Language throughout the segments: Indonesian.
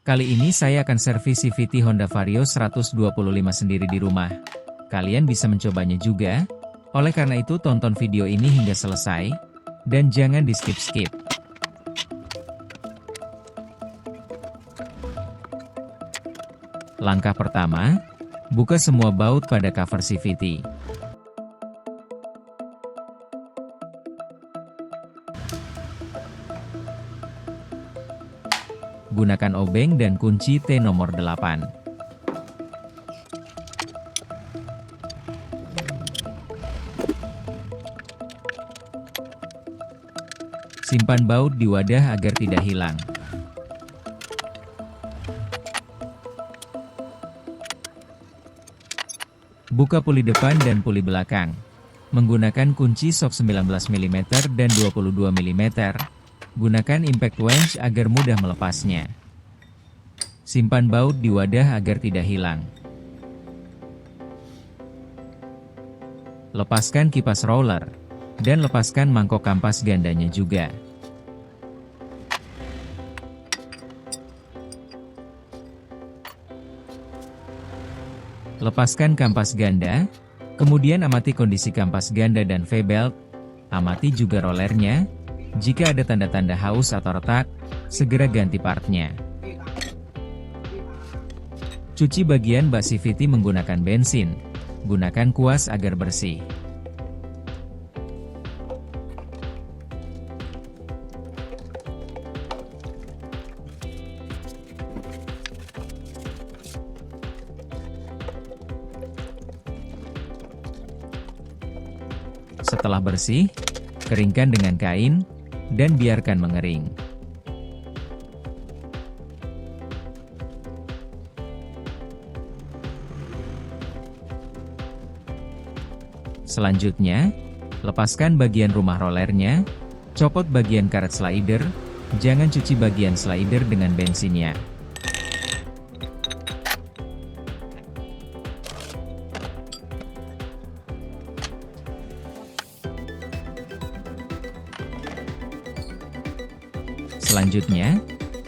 Kali ini saya akan servis CVT Honda Vario 125 sendiri di rumah. Kalian bisa mencobanya juga. Oleh karena itu tonton video ini hingga selesai, dan jangan di skip-skip. Langkah pertama, buka semua baut pada cover CVT. Gunakan obeng dan kunci T nomor 8. Simpan baut di wadah agar tidak hilang. Buka puli depan dan puli belakang. Menggunakan kunci sok 19 mm dan 22 mm. Gunakan impact wrench agar mudah melepasnya. Simpan baut di wadah agar tidak hilang. Lepaskan kipas roller, dan lepaskan mangkok kampas gandanya juga. Lepaskan kampas ganda, kemudian amati kondisi kampas ganda dan V-belt, amati juga rollernya. Jika ada tanda-tanda haus atau retak, segera ganti partnya. Cuci bagian bak CVT menggunakan bensin. Gunakan kuas agar bersih. Setelah bersih, keringkan dengan kain, dan biarkan mengering. Selanjutnya, lepaskan bagian rumah rollernya, copot bagian karet slider, jangan cuci bagian slider dengan bensinnya. Selanjutnya,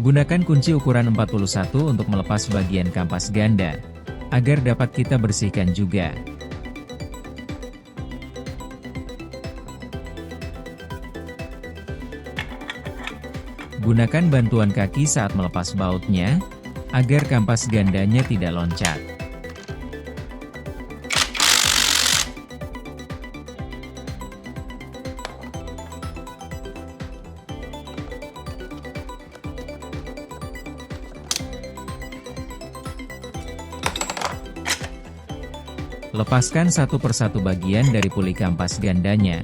gunakan kunci ukuran 41 untuk melepas bagian kampas ganda, agar dapat kita bersihkan juga. Gunakan bantuan kaki saat melepas bautnya, agar kampas gandanya tidak loncat. Lepaskan satu persatu bagian dari puli kampas gandanya.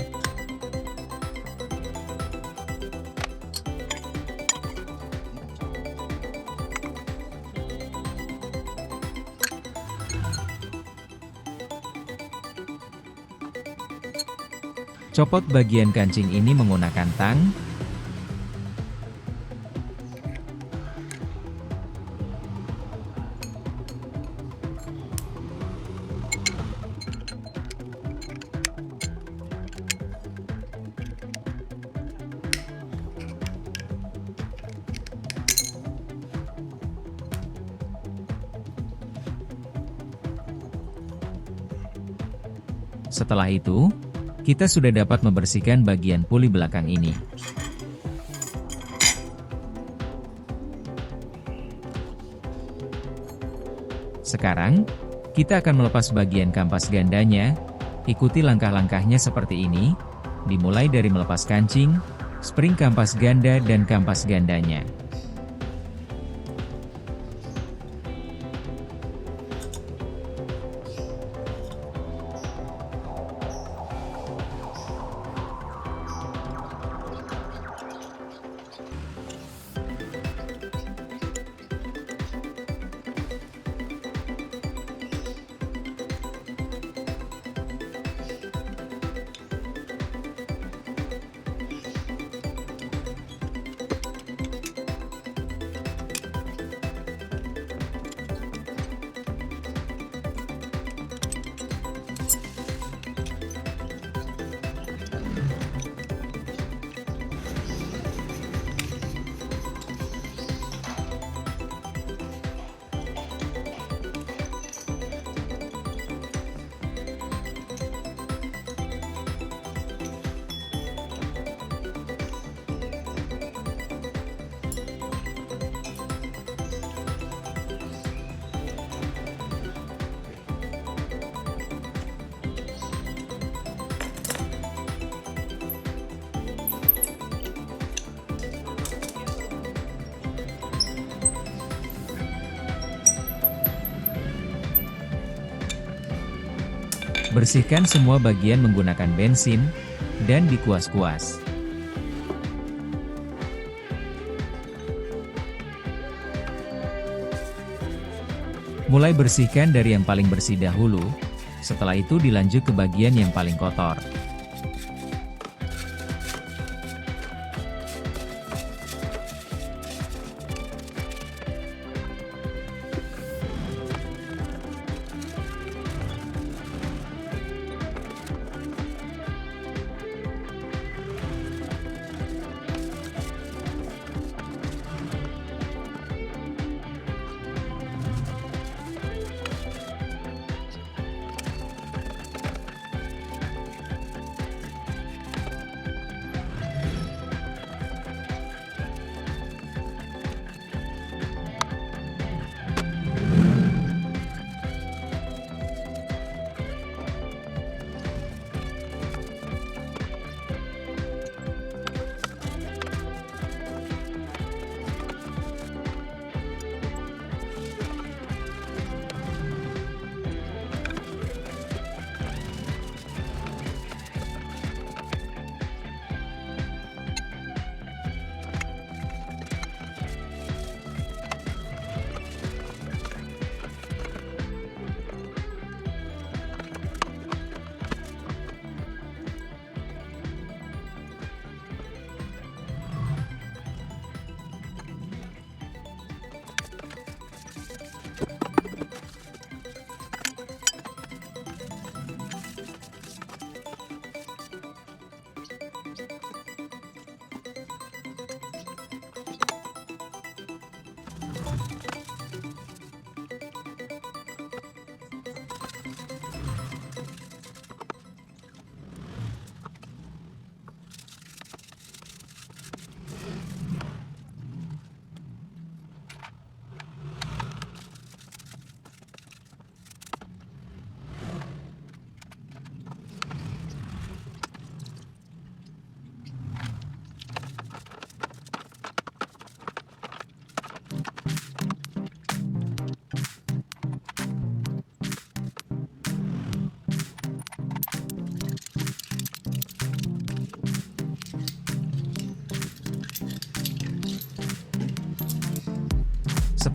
Copot bagian kancing ini menggunakan tang. Setelah itu, kita sudah dapat membersihkan bagian puli belakang ini. Sekarang, kita akan melepas bagian kampas gandanya. Ikuti langkah-langkahnya seperti ini, dimulai dari melepas kancing, spring kampas ganda dan kampas gandanya. Bersihkan semua bagian menggunakan bensin, dan dikuas-kuas. Mulai bersihkan dari yang paling bersih dahulu, setelah itu dilanjut ke bagian yang paling kotor.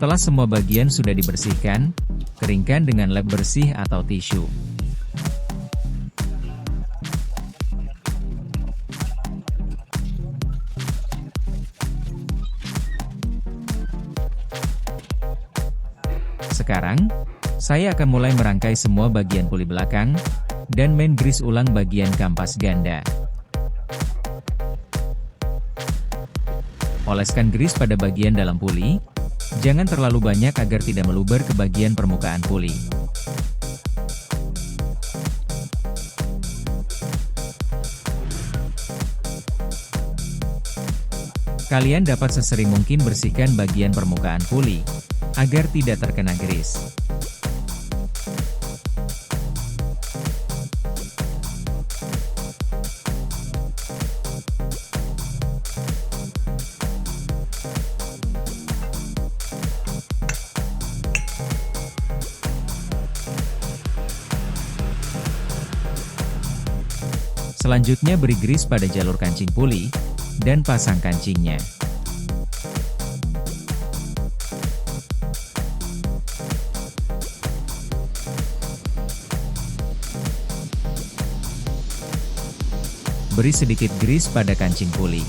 Setelah semua bagian sudah dibersihkan, keringkan dengan lap bersih atau tisu. Sekarang, saya akan mulai merangkai semua bagian puli belakang, dan main grease ulang bagian kampas ganda. Oleskan grease pada bagian dalam puli. Jangan terlalu banyak agar tidak meluber ke bagian permukaan puli. Kalian dapat sesering mungkin bersihkan bagian permukaan puli, agar tidak terkena grease. Selanjutnya beri grease pada jalur kancing puli, dan pasang kancingnya. Beri sedikit grease pada kancing puli.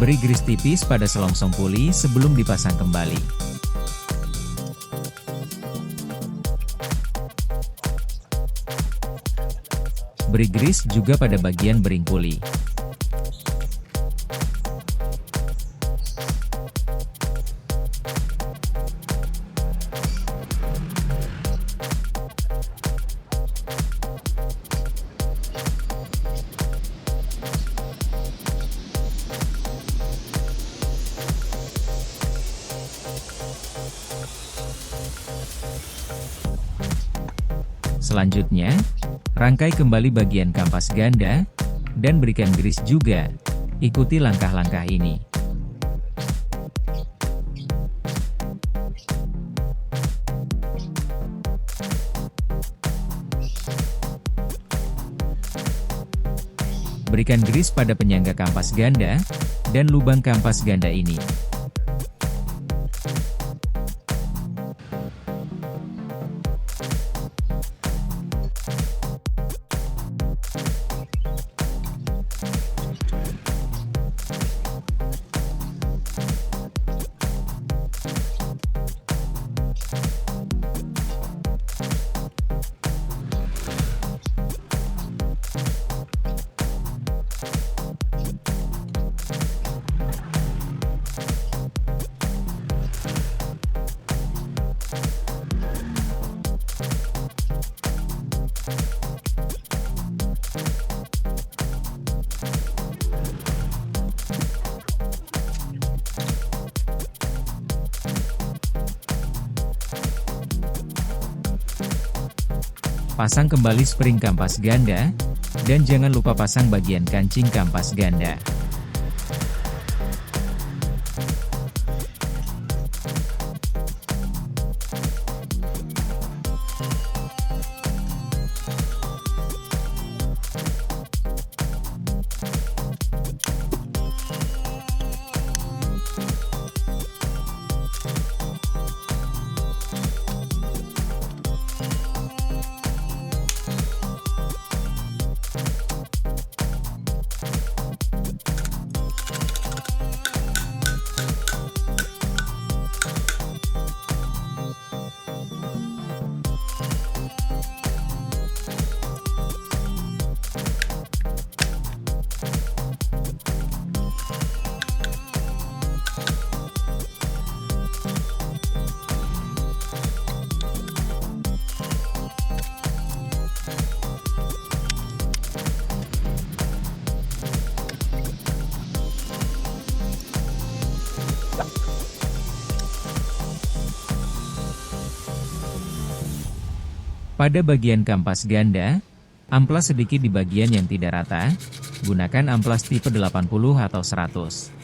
Beri gris tipis pada selongsong puli sebelum dipasang kembali. Beri gris juga pada bagian bering puli. Selanjutnya, rangkai kembali bagian kampas ganda, dan berikan gris juga. Ikuti langkah-langkah ini. Berikan gris pada penyangga kampas ganda, dan lubang kampas ganda ini. Pasang kembali spring kampas ganda, dan jangan lupa pasang bagian kancing kampas ganda. Pada bagian kampas ganda, amplas sedikit di bagian yang tidak rata, gunakan amplas tipe 80 atau 100.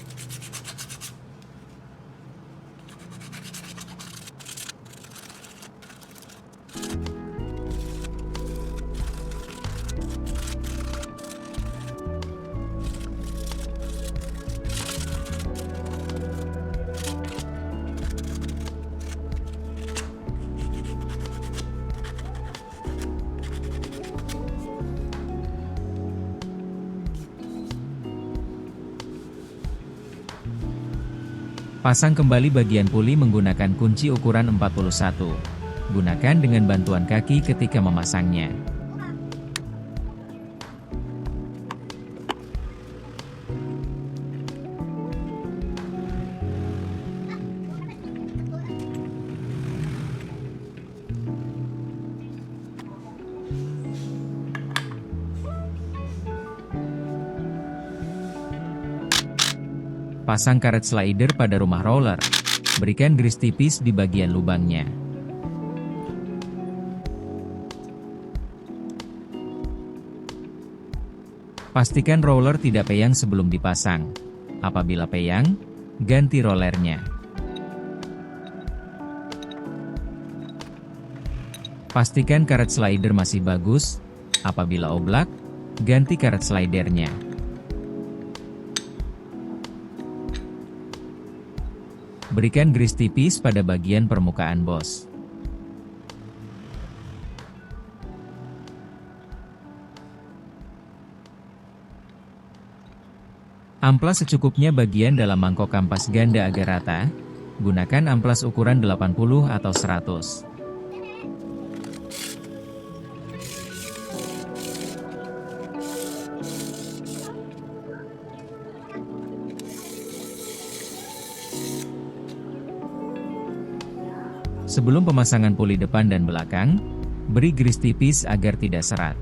Pasang kembali bagian puli menggunakan kunci ukuran 41. Gunakan dengan bantuan kaki ketika memasangnya. Pasang karet slider pada rumah roller. Berikan gris tipis di bagian lubangnya. Pastikan roller tidak peyang sebelum dipasang. Apabila peyang, ganti rollernya. Pastikan karet slider masih bagus. Apabila oblak, ganti karet slidernya. Berikan gris tipis pada bagian permukaan bos. Amplas secukupnya bagian dalam mangkok kampas ganda agar rata. Gunakan amplas ukuran 80 atau 100. Sebelum pemasangan puli depan dan belakang, beri grease tipis agar tidak serat.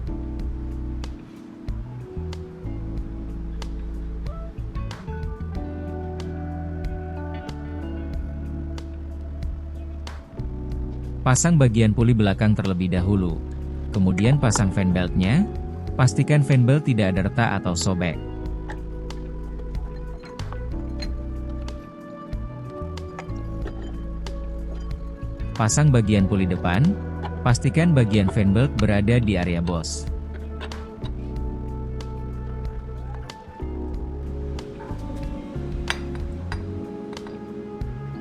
Pasang bagian puli belakang terlebih dahulu, kemudian pasang fan beltnya. Pastikan fan belt tidak ada retak atau sobek. Pasang bagian puli depan, pastikan bagian fan belt berada di area bos.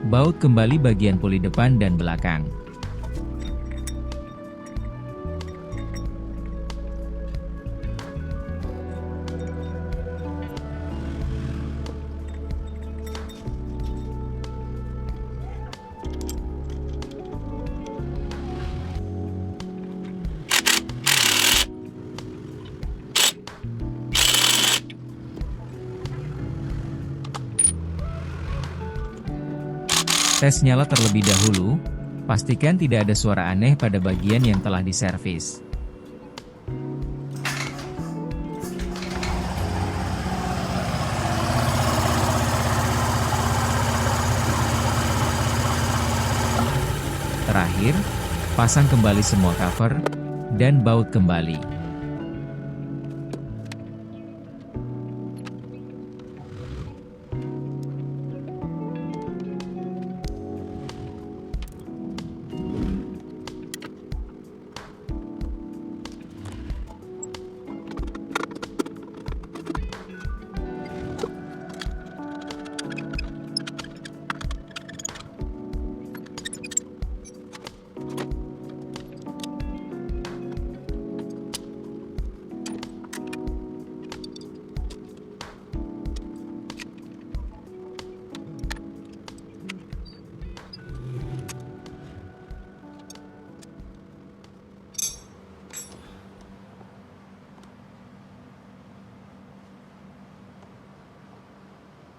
Baut kembali bagian puli depan dan belakang. Tes nyala terlebih dahulu, pastikan tidak ada suara aneh pada bagian yang telah diservis. Terakhir, pasang kembali semua cover, dan baut kembali.